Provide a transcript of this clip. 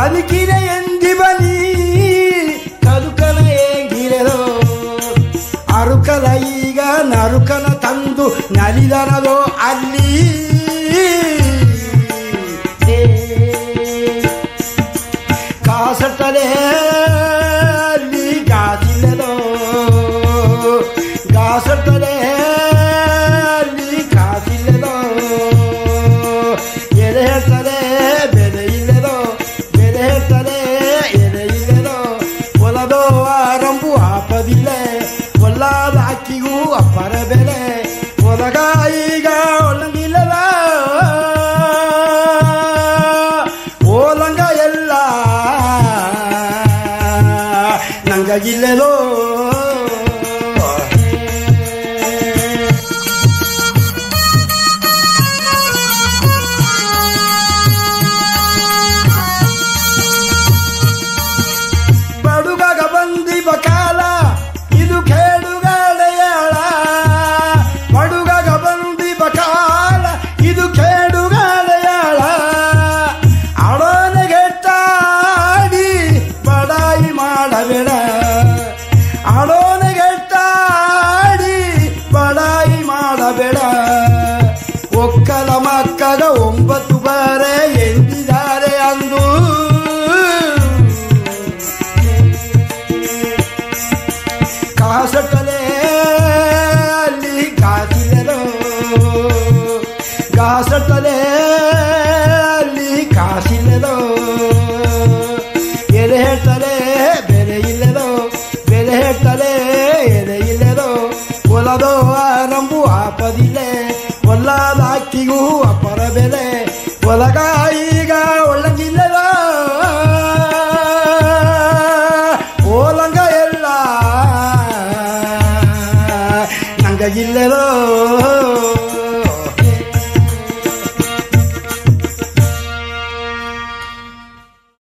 ಬದುಕಿನ ಎಂದಿ ಬಲಿ ಕದುಕನ ಹೇಗಿರೆದೋ ಅರುಕಲ ಈಗ ನರುಕನ ತಂದು ನಲಿದನದೋ ಅಲ್ಲಿ ಕಾಸಟ್ಟಲೆ ಅಲ್ಲಿ ಗಾದಿಲ್ಲದೋ ಗಾಸಟ್ಟಲೆ ಅಲ್ಲಿ ಕಾದಿಲ್ಲದೋ ಎಲೆ ಹೇಳ್ತದೆ ಬೆಲೆ ಇಲ್ಲದೋ ಬೆಲೆ ಹೇಳ್ತದೆ ಎಲೆ ಇಲ್ಲದೋ ಹೊಲದೋ ಆರಂಭು ಆಪದಿಲ್ಲ ಹೊಲ್ಲಾದ ಅಕ್ಕಿಗೂ ಅಪ್ಪರ ಬೆಲೆ ಹೊಲಗ ಈಗ ಒಳಗಿಲ್ಲದ ಓಲಂಗ ಎಲ್ಲ ನಂಗಗಿಲ್ಲದೋ ಬಡುಗಗ ಬಂದಿವ ಕಾಲ ಇದು ಕೇಡುಗಾಳೆಯಾಳ ಬಡುಗಗ ಬಂದಿವ ಕಾಲ ಇದು ಕೇಡುಗಾಳೆಯಾಳ ಅಡೋನೆಗೆಟ್ಟಾಡಿ ಬಡಾಯಿ ಮಾಡಬೇಡ ಅಡೋನೆಗೆಟ್ಟಾಡಿ ಬಡಾಯಿ ಮಾಡಬೇಡ ಒಕ್ಕಲ ಮಕ್ಕಳ 9 ಬಾರೆ ಎಂದಿದ್ದಾರೆ ಅಂದು ಕಾಸಟ್ಟಲೆ ಅಲ್ಲಿ ಕಾಸಿಲ್ಲದೋ ಕಾಸಟ್ಟಲೆ ಅಲ್ಲಿ ಕಾಸಿಲ್ಲದೋ ಎಲೆ ಹೇಳ್ತಲೆ ಬೆಲೆ ಇಲ್ಲದೋ ಬೆಲೆ ಹೇಳ್ತಲೆ ಎಲೆ ಇಲ್ಲದೋ ಹೊಲದೋ ಆರಂಭು ಆಪದಿಲ್ಲ ಹೊಲ್ಲಾದ ಅಕ್ಕಿಗೂ ಅಪ್ಪರ ಬೆಲೆ ಹೊಲಗ ಈಗ ಒಳ್ಳಗಿಲ್ಲದೋ ಓಲಂಗ ಎಲ್ಲ ನಂಗಗಿಲ್ಲದೋ